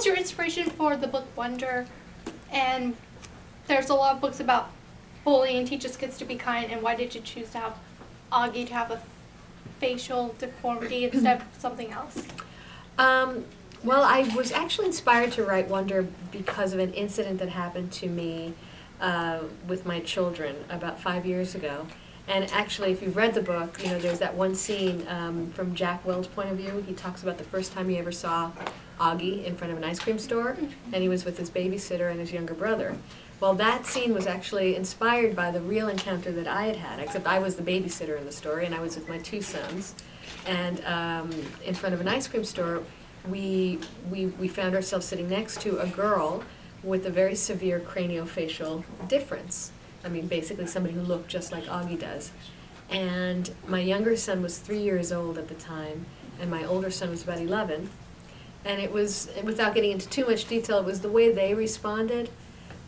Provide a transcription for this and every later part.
was your inspiration for the book Wonder? And there's a lot of books about bullying teaches kids to be kind, and why did you choose to have Augie to have a facial deformity instead of something else? Well, I was actually inspired to write Wonder because of an incident that happened to me with my children about 5 years ago. And actually, if you've read the book, there's that one scene from Jack Will's point of view. He talks about the first time he ever saw Augie in front of an ice cream store, and he was with his babysitter and his younger brother. Well, that scene was actually inspired by the real encounter that I had had, except I was the babysitter in the story, and I was with my two sons. And in front of an ice cream store, we found ourselves sitting next to a girl with a very severe craniofacial difference. I mean, basically somebody who looked just like Augie does. And my younger son was 3 years old at the time, and my older son was about 11. And it was, without getting into too much detail, it was the way they responded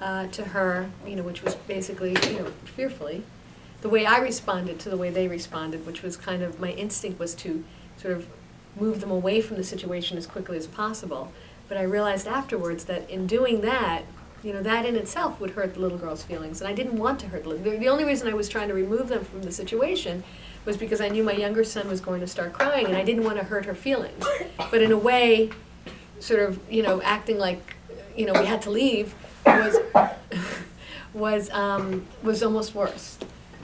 to her, which was basically, fearfully. The way I responded to the way they responded, which was kind of, my instinct was to sort of move them away from the situation as quickly as possible. But I realized afterwards that in doing that, that in itself would hurt the little girl's feelings. And I didn't want to hurt the only reason I was trying to remove them from the situation was because I knew my younger son was going to start crying, and I didn't want to hurt her feelings. But in a way, sort of, acting like, we had to leave was almost worse.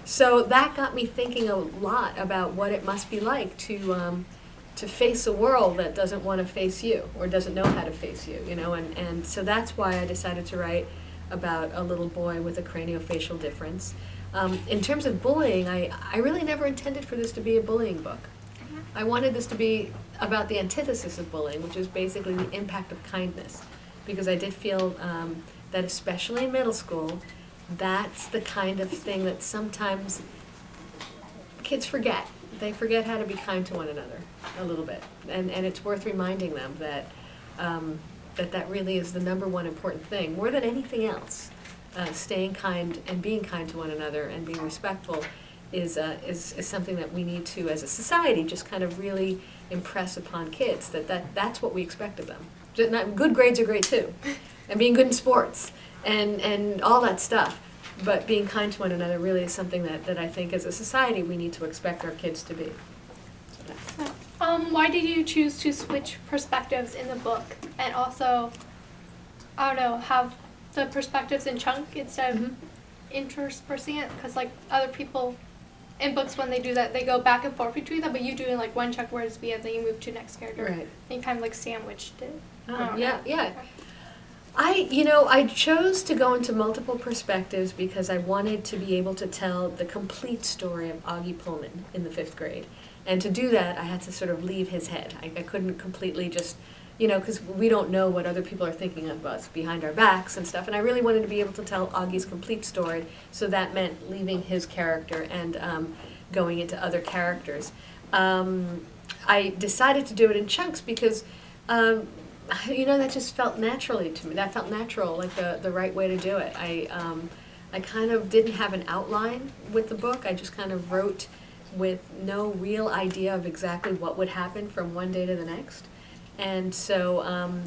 So that got me thinking a lot about what it must be like to face a world that doesn't want to face you or doesn't know how to face you, and so that's why I decided to write about a little boy with a craniofacial difference. In terms of bullying, I really never intended for this to be a bullying book. I wanted this to be about the antithesis of bullying, which is basically the impact of kindness, because I did feel that especially in middle school, that's the kind of thing that sometimes kids forget. They forget how to be kind to one another a little bit, and it's worth reminding them that that really is the number one important thing, more than anything else. Staying kind and being kind to one another and being respectful is something that we need to, as a society, just kind of really impress upon kids that's what we expect of them. Good grades are great too, and being good in sports and all that stuff. But being kind to one another really is something that I think as a society we need to expect our kids to be. Why did you choose to switch perspectives in the book, and also, I don't know, have the perspectives in chunk instead of interspersing it? Because like other people in books, when they do that, they go back and forth between them, but you doing like one chunk where it's B and then you move to the next character. Right. And you kind of like sandwiched it. Yeah. I chose to go into multiple perspectives because I wanted to be able to tell the complete story of Augie Pullman in the 5th grade. And to do that, I had to sort of leave his head. I couldn't completely just, because we don't know what other people are thinking of us behind our backs and stuff. And I really wanted to be able to tell Augie's complete story, so that meant leaving his character and going into other characters. I decided to do it in chunks because that just felt naturally to me. That felt natural, like the right way to do it. I kind of didn't have an outline with the book. I just kind of wrote with no real idea of exactly what would happen from one day to the next. And so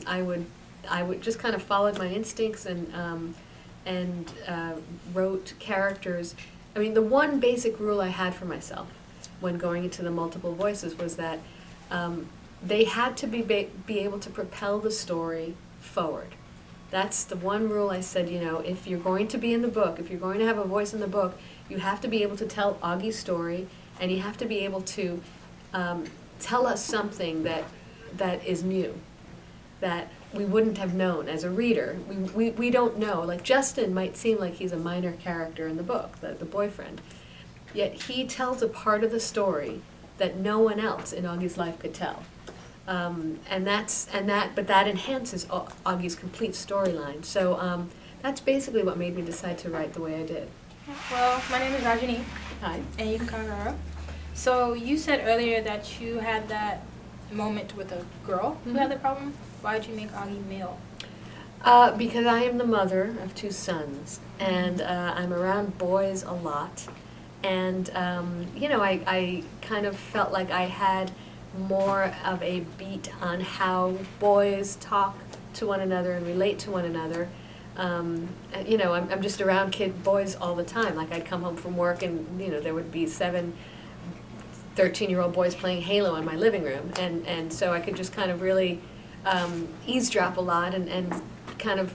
I would just kind of followed my instincts and wrote characters. I mean, the one basic rule I had for myself when going into the multiple voices was that they had to be able to propel the story forward. That's the one rule I said, if you're going to be in the book, if you're going to have a voice in the book, you have to be able to tell Augie's story, and you have to be able to tell us something that is new, that we wouldn't have known as a reader. We don't know. Like Justin might seem like he's a minor character in the book, the boyfriend, yet he tells a part of the story that no one else in Augie's life could tell. But that enhances Augie's complete storyline. So that's basically what made me decide to write the way I did. Well, my name is Rajani. Hi. And you can call her Rara. So you said earlier that you had that moment with a girl who had the problem. Why did you make Augie male? Because I am the mother of 2 sons, and I'm around boys a lot. And, I kind of felt like I had more of a beat on how boys talk to one another and relate to one another. You know, I'm just around boys all the time. Like I'd come home from work and, you know, there would be 7 13-year-old boys playing Halo in my living room. And so I could just kind of really eavesdrop a lot and kind of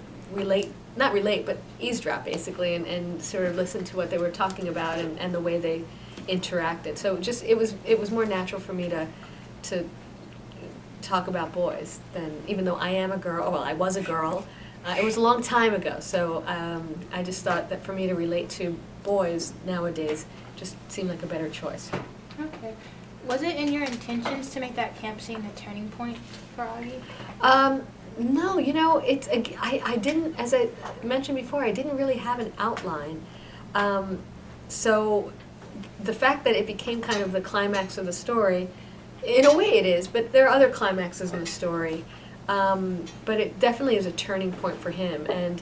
not relate, but eavesdrop basically, and sort of listen to what they were talking about and the way they interacted. So just it was more natural for me to talk about boys than, even though I am a girl, well, I was a girl. It was a long time ago, so I just thought that for me to relate to boys nowadays just seemed like a better choice. Okay. Was it in your intentions to make that camp scene a turning point for Augie? No, you know, I didn't, as I mentioned before, I didn't really have an outline. So the fact that it became kind of the climax of the story, in a way it is, but there are other climaxes in the story. But it definitely is a turning point for him. And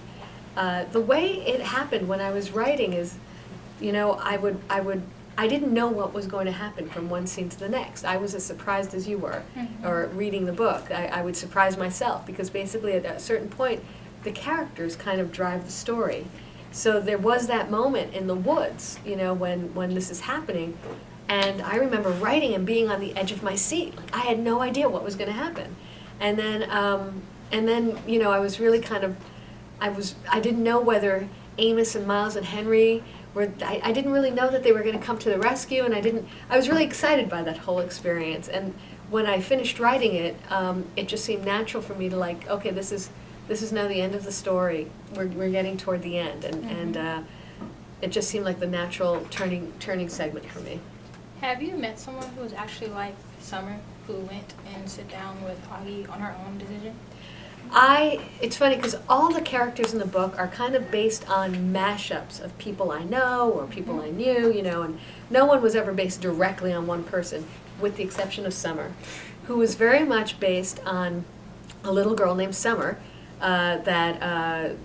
the way it happened when I was writing is, you know, I didn't know what was going to happen from one scene to the next. I was as surprised as you were, or reading the book. I would surprise myself, because basically at a certain point, the characters kind of drive the story. So there was that moment in the woods, you know, when this is happening, and I remember writing and being on the edge of my seat. Like, I had no idea what was going to happen. And then, you know, I was really kind of, I didn't know whether Amos and Miles and Henry I didn't really know that they were going to come to the rescue, and I was really excited by that whole experience. And when I finished writing it, it just seemed natural for me to, like, okay, this is now the end of the story. We're getting toward the end, and it just seemed like the natural turning segment for me. Have you met someone who was actually like Summer, who went and sit down with Augie on her own decision? It's funny because all the characters in the book are kind of based on mashups of people I know or people I knew, you know, and no one was ever based directly on one person, with the exception of Summer, who was very much based on a little girl named Summer that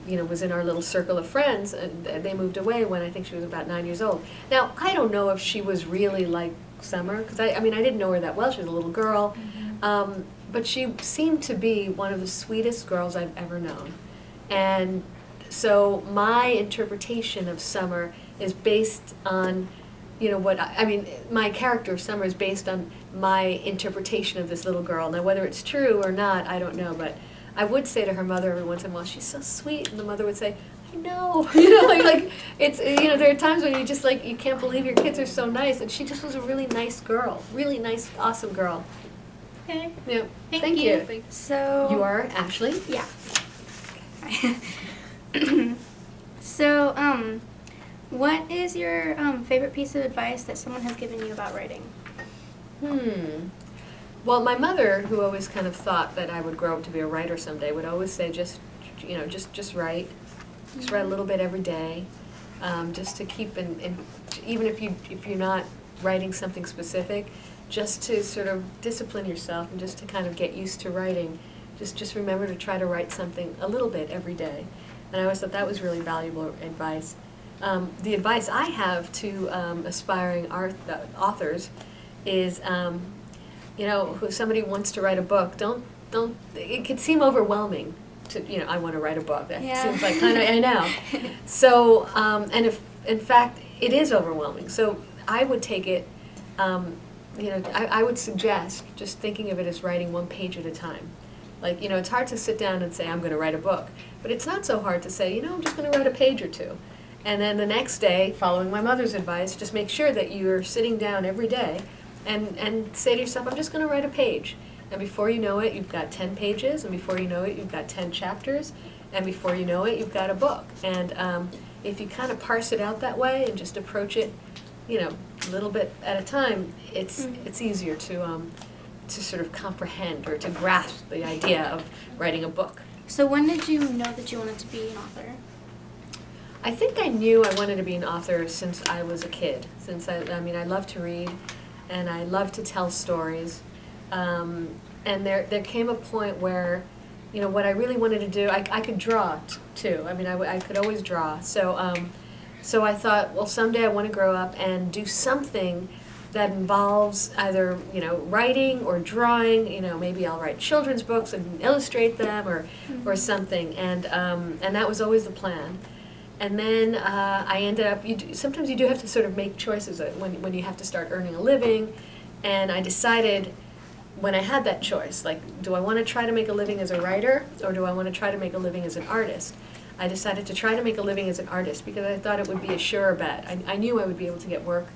you know, was in our little circle of friends, and they moved away when I think she was about 9 years old. Now, I don't know if she was really like Summer, because I mean, I didn't know her that well. She was a little girl. But she seemed to be one of the sweetest girls I've ever known. And so my interpretation of Summer is based on, you know, I mean, my character of Summer is based on my interpretation of this little girl. Now, whether it's true or not, I don't know, but I would say to her mother every once in a while, she's so sweet, and the mother would say, I know, you know, like it's, you know, there are times when you just, like, you can't believe your kids are so nice, and she just was a really nice girl, really nice, awesome girl. Okay. Yeah. Thank you. So You are Ashley? Yeah. So, what is your favorite piece of advice that someone has given you about writing? Well, my mother, who always kind of thought that I would grow up to be a writer someday, would always say, just write. Just write a little bit every day, just to keep in even if you're not writing something specific, just to sort of discipline yourself and just to kind of get used to writing. Just remember to try to write something a little bit every day. And I always thought that was really valuable advice. The advice I have to aspiring authors is, you know, if somebody wants to write a book, don't. It could seem overwhelming to, you know, I want to write a book. That seems like kind of, I know. So, and if in fact it is overwhelming, so I would take it. You know, I would suggest just thinking of it as writing one page at a time. Like, you know, it's hard to sit down and say, I'm going to write a book. But it's not so hard to say, you know, I'm just going to write a page or two. And then the next day, following my mother's advice, just make sure that you're sitting down every day and say to yourself, I'm just going to write a page. And before you know it, you've got 10 pages. And before you know it, you've got 10 chapters. And before you know it, you've got a book. And if you kind of parse it out that way and just approach it, you know, a little bit at a time, it's easier to sort of comprehend or to grasp the idea of writing a book. So when did you know that you wanted to be an author? I think I knew I wanted to be an author since I was a kid. I mean, I love to read, and I love to tell stories. And there came a point where, you know, what I really wanted to do, I could draw too. I mean, I could always draw. So I thought, well, someday I want to grow up and do something that involves either, writing or drawing. Maybe I'll write children's books and illustrate them or something. And that was always the plan. And then I ended up, sometimes you do have to sort of make choices when you have to start earning a living. And I decided when I had that choice, like, do I want to try to make a living as a writer, or do I want to try to make a living as an artist? I decided to try to make a living as an artist because I thought it would be a surer bet. I knew I would be able to get work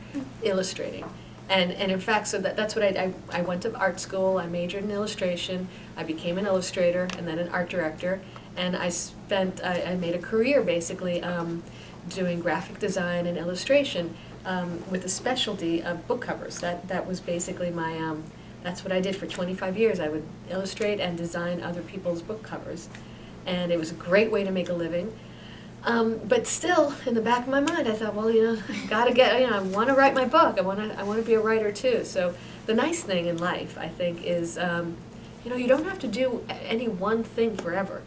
illustrating. And in fact, so that's what I went to art school, I majored in illustration, I became an illustrator and then an art director, and I made a career basically doing graphic design and illustration with a specialty of book covers. That was basically my, that's what I did for 25 years. I would illustrate and design other people's book covers. And it was a great way to make a living. But still, in the back of my mind, I thought, well, gotta get, I want to write my book. I want to be a writer too. So the nice thing in life, I think, is, you don't have to do any one thing forever.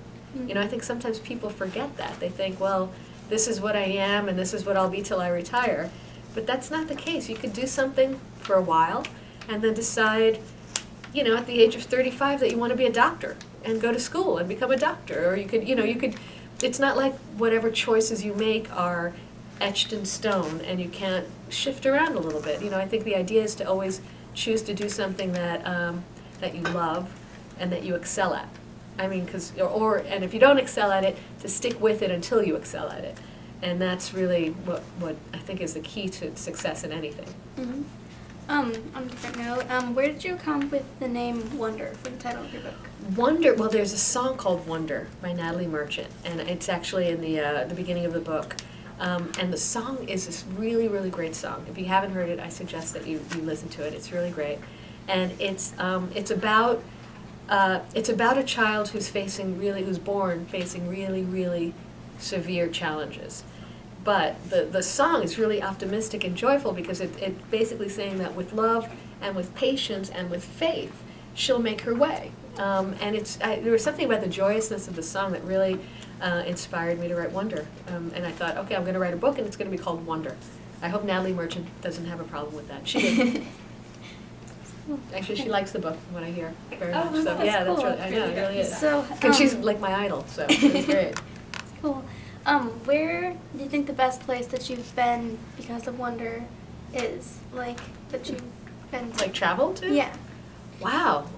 I think sometimes people forget that. They think, well, this is what I am, and this is what I'll be till I retire. But that's not the case. You could do something for a while, and then decide, at the age of 35 that you want to be a doctor and go to school and become a doctor. Or you could, it's not like whatever choices you make are etched in stone and you can't shift around a little bit. I think the idea is to always choose to do something that you love and that you excel at. And if you don't excel at it, to stick with it until you excel at it. And that's really what I think is the key to success in anything. Mm-hmm. On a different note, where did you come with the name Wonder for the title of your book? Wonder, well, there's a song called Wonder by Natalie Merchant, and it's actually in the beginning of the book. And the song is this really, really great song. If you haven't heard it, I suggest that you listen to it. It's really great. And it's about a child who's born facing really, really severe challenges. But the song is really optimistic and joyful because it's basically saying that with love and with patience and with faith, she'll make her way. And there was something about the joyousness of the song that really inspired me to write Wonder. And I thought, okay, I'm going to write a book and it's going to be called Wonder. I hope Natalie Merchant doesn't have a problem with that. She did. Actually, she likes the book, from what I hear, very much. So that's yeah, cool. that's really, I know, it really is. So, Because she's like my idol, so it's great. That's cool. Where do you think the best place that you've been because of Wonder is? Like, that you've been to? Like travel to? Yeah. Wow.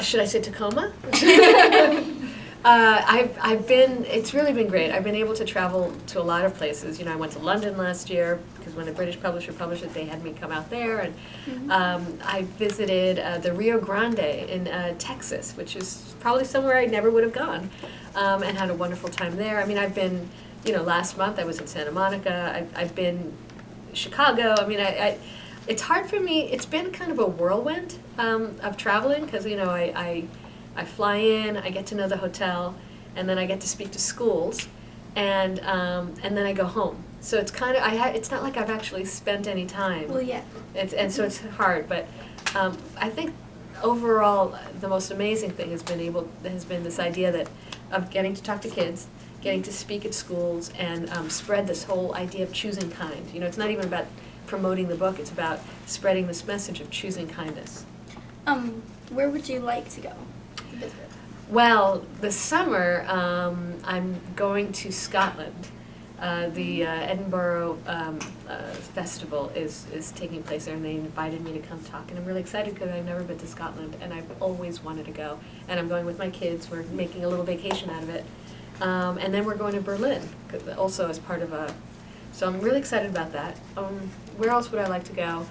Should I say Tacoma? It's really been great. I've been able to travel to a lot of places. I went to London last year because when a British publisher published it, they had me come out there. And I visited the Rio Grande in Texas, which is probably somewhere I never would have gone, and had a wonderful time there. I've been, last month I was in Santa Monica. I've been Chicago. It's hard for me. It's been kind of a whirlwind of traveling because, I fly in, I get to know the hotel, and then I get to speak to schools, and then I go home. So it's kind of it's not like I've actually spent any time. Well, yeah. So it's hard, but I think overall the most amazing thing has been this idea of getting to talk to kids, getting to speak at schools, and spread this whole idea of choosing kind. It's not even about promoting the book; it's about spreading this message of choosing kindness. Where would you like to go? Well, this summer I'm going to Scotland. The Edinburgh Festival is taking place there, and they invited me to come talk. And I'm really excited because I've never been to Scotland, and I've always wanted to go. And I'm going with my kids. We're making a little vacation out of it. And then we're going to Berlin, also as part of so I'm really excited about that. Where else would I like to go?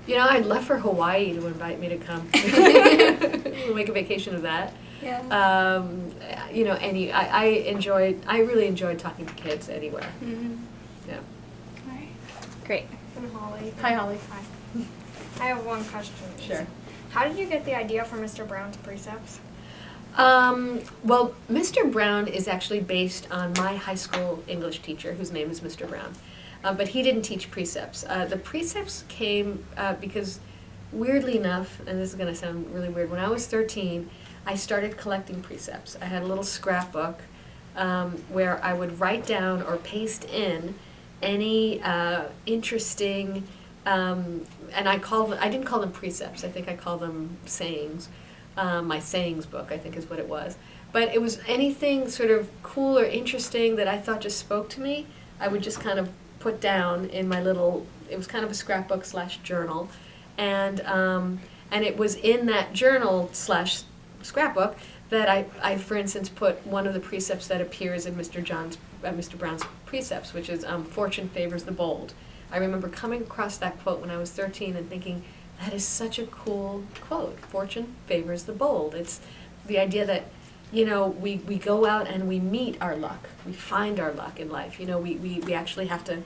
I'd love for Hawaii to invite me to come. We'll make a vacation of that. Yeah. I really enjoyed talking to kids anywhere. Mm-hmm. Yeah. All right. Great. I'm Holly. Hi, Holly. Hi. I have one question. Sure. How did you get the idea for Mr. Brown's precepts? Well, Mr. Brown is actually based on my high school English teacher, whose name is Mr. Brown. But he didn't teach precepts. The precepts came because, weirdly enough, and this is going to sound really weird, when I was 13, I started collecting precepts. I had a little scrapbook where I would write down or paste in any interesting, and I didn't call them precepts, I think I call them sayings. My sayings book, I think is what it was. But it was anything sort of cool or interesting that I thought just spoke to me, I would just kind of put down in my little, it was kind of a scrapbook / journal. And it was in that journal / scrapbook that I, for instance, put one of the precepts that appears in Mr. Brown's precepts, which is fortune favors the bold. I remember coming across that quote when I was 13 and thinking, that is such a cool quote. Fortune favors the bold. It's the idea that, you know, we go out and we meet our luck. We find our luck in life. You know, we actually have to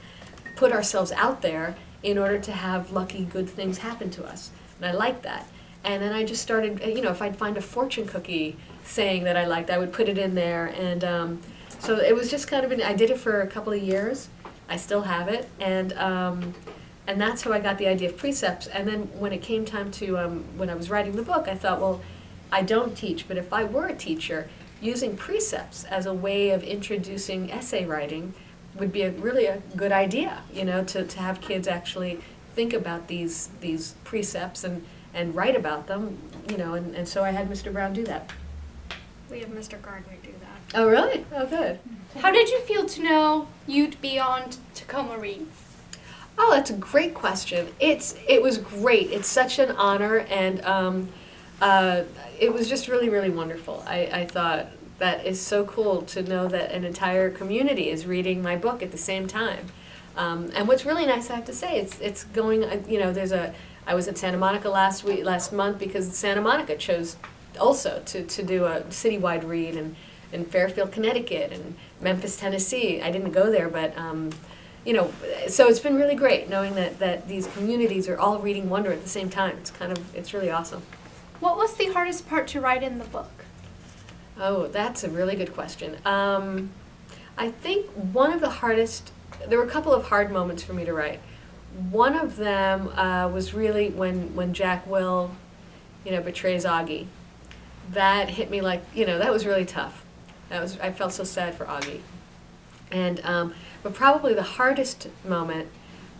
put ourselves out there in order to have lucky, good things happen to us. And I like that. And then I just started, you know, if I'd find a fortune cookie saying that I liked, I would put it in there. And so it was just kind of, I did it for a couple of years. I still have it. And that's how I got the idea of precepts. And then when it came time to, when I was writing the book, I thought, well, I don't teach, but if I were a teacher, using precepts as a way of introducing essay writing would be really a good idea, you know, to have kids actually think about these precepts and write about them, you know, and so I had Mr. Brown do that. We have Mr. Gardner do that. Oh, really? Oh, good. How did you feel to know you'd be on Tacoma Reads? Oh, that's a great question. It was great. It's such an honor, and it was just really, really wonderful. I thought that is so cool to know that an entire community is reading my book at the same time. And what's really nice, I have to say, it's going. You know, I was in Santa Monica last month because Santa Monica chose also to do a citywide read, and in Fairfield, Connecticut, and Memphis, Tennessee. I didn't go there, but. You know, so it's been really great knowing that these communities are all reading Wonder at the same time. It's really awesome. What was the hardest part to write in the book? Oh, that's a really good question. I think one of the hardest, there were a couple of hard moments for me to write. One of them was really when Jack Will, you know, betrays Augie. That hit me like, you know, that was really tough. I felt so sad for Augie. And but probably the hardest moment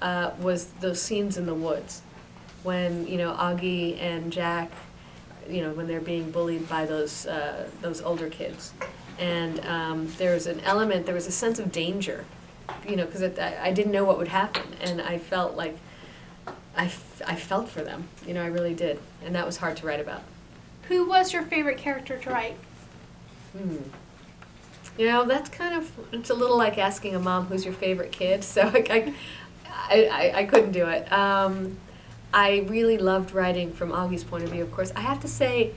was those scenes in the woods, when, you know, Augie and Jack, you know, when they're being bullied by those older kids, and there was a sense of danger, you know, because I didn't know what would happen, and I felt like I felt for them, you know, I really did, and that was hard to write about. Who was your favorite character to write? You know, that's it's a little like asking a mom who's your favorite kid, so I couldn't do it. I really loved writing from Augie's point of view, of course. I have to say,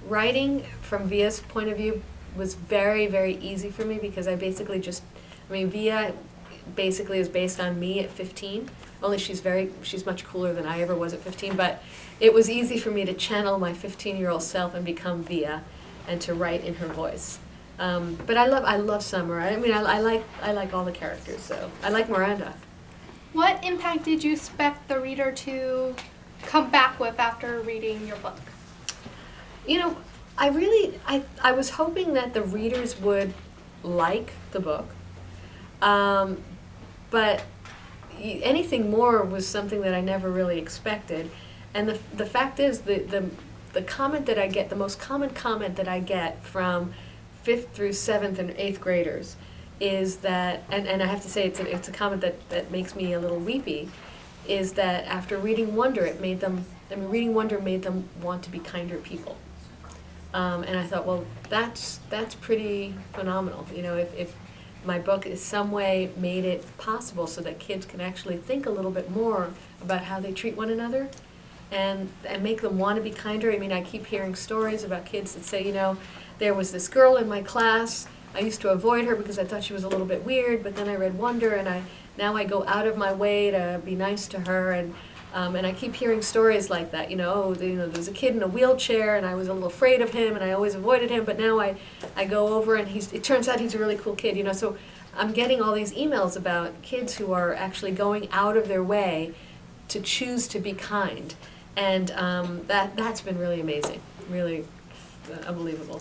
writing from Via's point of view was very, very easy for me because Via basically is based on me at 15, only she's much cooler than I ever was at 15, but it was easy for me to channel my 15-year-old self and become Via and to write in her voice. But I love Summer. I mean, I like all the characters. So I like Miranda. What impact did you expect the reader to come back with after reading your book? You know, I was hoping that the readers would like the book, but anything more was something that I never really expected. And the fact is, the comment that I get, the most common comment that I get from 5th through 7th and 8th graders is that, and I have to say it's a comment that makes me a little weepy, is that after reading Wonder, reading Wonder made them want to be kinder people. And I thought, well, that's pretty phenomenal. You know, if my book in some way made it possible so that kids can actually think a little bit more about how they treat one another and make them want to be kinder. I mean, I keep hearing stories about kids that say, you know, there was this girl in my class, I used to avoid her because I thought she was a little bit weird, but then I read Wonder, and now I go out of my way to be nice to her, and I keep hearing stories like that. There was a kid in a wheelchair, and I was a little afraid of him, and I always avoided him, but now I go over, and it turns out he's a really cool kid. So I'm getting all these emails about kids who are actually going out of their way to choose to be kind, and that's been really amazing, really unbelievable.